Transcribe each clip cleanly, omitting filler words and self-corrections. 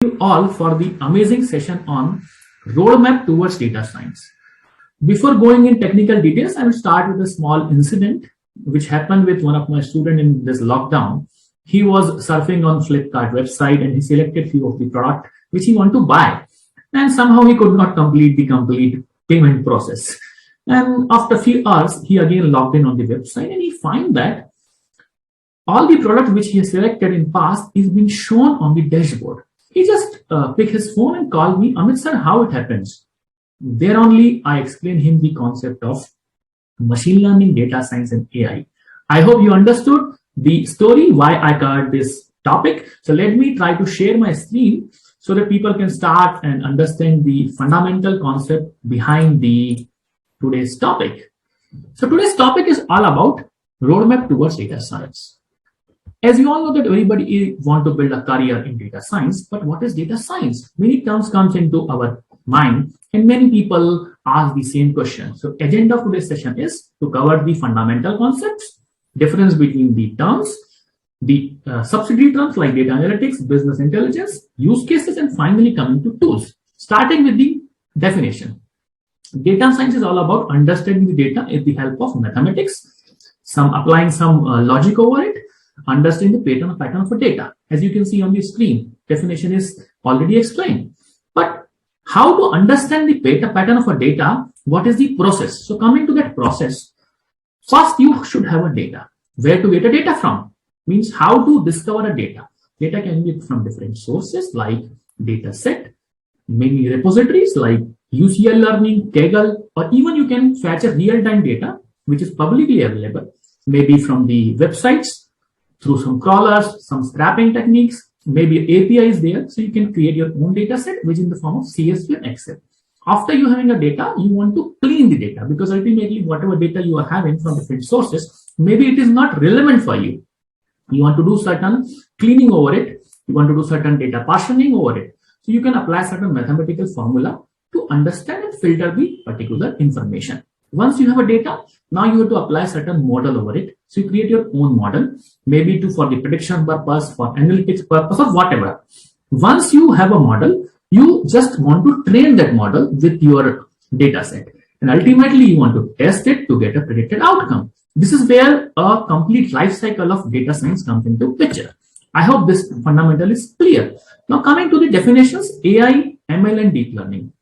You all for the amazing session on roadmap towards data science. Before going in technical details, I will start with a small incident which happened with one of my students in this lockdown. He was surfing on Flipkart website and he selected few of the product which he want to buy, and somehow he could not complete the complete payment process. And after a few hours, he again logged in on the website and he find that all the product which he has selected in past is being shown on the dashboard. He just picked his phone and called me, Amit sir, how it happens? There only I explained him the concept of machine learning, data science, and AI. I hope you understood the story, why I covered this topic. So let me try to share my screen so that people can start and understand the fundamental concept behind the today's topic. So today's topic is all about roadmap towards data science. As you all know that everybody want to build a career in data science, but what is data science? Many terms comes into our mind and many people ask the same question. So agenda of today's session is to cover the fundamental concepts, difference between the terms, the subsidiary terms like data analytics, business intelligence, use cases, and finally coming to tools. Starting with the definition. Data science is all about understanding the data with the help of mathematics, applying some logic over it, understand the pattern of a data. As you can see on the screen, definition is already explained. But how to understand the pattern of a data? What is the process? So coming to that process, first you should have a data. Where to get a data from? Means how to discover a data. Data can be from different sources like data set, many repositories like UCL learning, Kaggle, or even you can fetch a real-time data which is publicly available, maybe from the websites, through some crawlers, some scraping techniques, maybe API is there, so you can create your own data set, which is in the form of CSV and Excel. After you having a data, you want to clean the data because ultimately whatever data you are having from different sources, maybe it is not relevant for you. You want to do certain cleaning over it. You want to do certain data partitioning over it. So you can apply certain mathematical formula to understand and filter the particular information. Once you have a data, now you have to apply certain model over it. So you create your own model, maybe for the prediction purpose, for analytics purpose, or whatever. Once you have a model, you just want to train that model with your data set. And ultimately, you want to test it to get a predicted outcome. This is where a complete life cycle of data science comes into picture. I hope this fundamental is clear. Now coming to the definitions, AI, ML, and deep learning.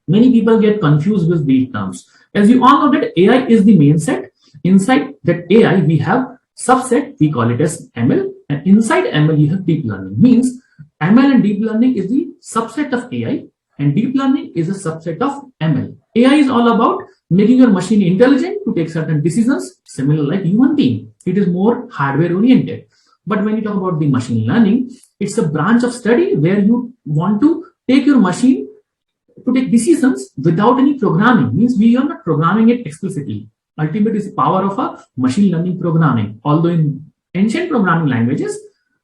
Many people get confused with these terms. As you all know that AI is the main set. Inside that AI, we have subset, we call it as ML. And inside ML, you have deep learning. Means ML and deep learning is the subset of AI and deep learning is a subset of ML. AI is all about making your machine intelligent to take certain decisions, similar like human being. It is more hardware oriented. But when you talk about the machine learning, it's a branch of study where you want to take your machine to take decisions without any programming. Means we are not programming it explicitly. Ultimate is the power of a machine learning programming. Although in ancient programming languages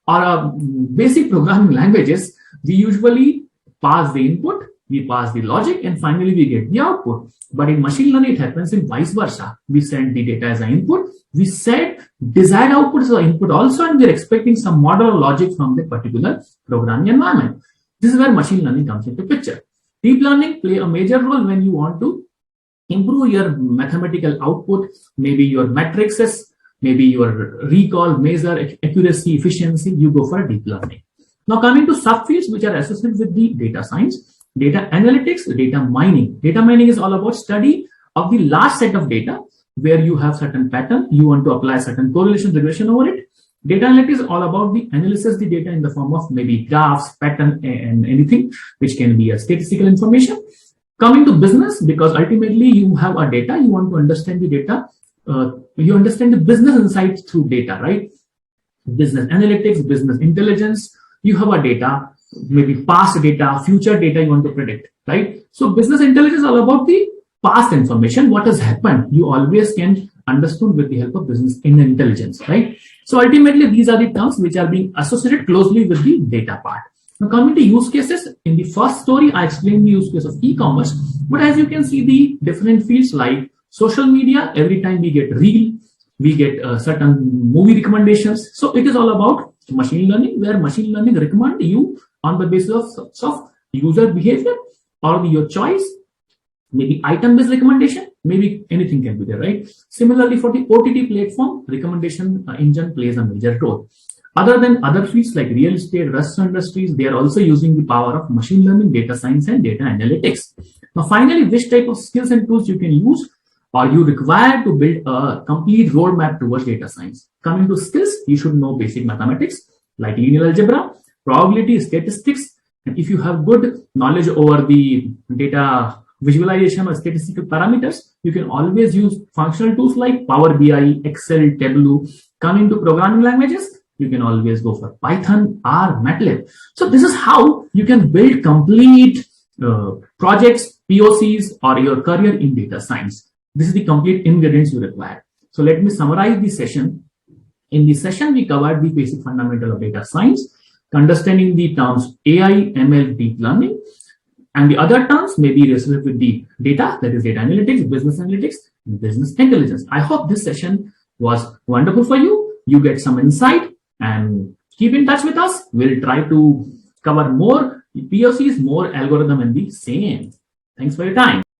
or basic programming languages, we usually pass the input, we pass the logic, and finally we get the output. But in machine learning, it happens in vice versa. We send the data as an input, we set desired output as an input also, and we're expecting some model or logic from the particular programming environment. This is where machine learning comes into picture. Deep learning play a major role when you want to improve your mathematical output, maybe your matrices, maybe your recall, measure, accuracy, efficiency, you go for deep learning. Now coming to subfields which are associated with the data science, data analytics, data mining. Data mining is all about study of the large set of data where you have certain pattern, you want to apply certain correlation regression over it. Data analytics is all about the analysis the data in the form of maybe graphs, pattern, and anything which can be a statistical information. Coming to business, because ultimately you have a data, you want to understand the data, you understand the business insights through data, right? Business analytics, business intelligence, you have a data, maybe past data, future data you want to predict, right? So business intelligence is all about the past information, what has happened. You always can understand with the help of business intelligence, right? So ultimately, these are the terms which are being associated closely with the data part. Now coming to use cases, in the first story, I explained the use case of e-commerce, but as you can see, the different fields like social media, every time we get reel, we get certain movie recommendations. So it is all about machine learning, where machine learning recommend you on the basis of user behavior or your choice, maybe item-based recommendation, maybe anything can be there, right? Similarly, for the OTT platform, recommendation engine plays a major role. Other than other fields like real estate, restaurant industries, they are also using the power of machine learning, data science, and data analytics. Now, finally, which type of skills and tools you can use or you require to build a complete roadmap towards data science? Coming to skills, you should know basic mathematics like linear algebra, probability, statistics, and if you have good knowledge over the data visualization or statistical parameters, you can always use functional tools like Power BI, Excel, Tableau. Coming to programming languages, you can always go for Python, R, MATLAB. So this is how you can build complete projects, POCs, or your career in data science. This is the complete ingredients you require. So let me summarize the session. In this session, we covered the basic fundamental of data science, understanding the terms AI, ML, deep learning, and the other terms may be related with the data, that is data analytics, and business intelligence. I hope this session was wonderful for you. You get some insight and keep in touch with us. We'll try to cover more POCs, more algorithm, and the same. Thanks for your time.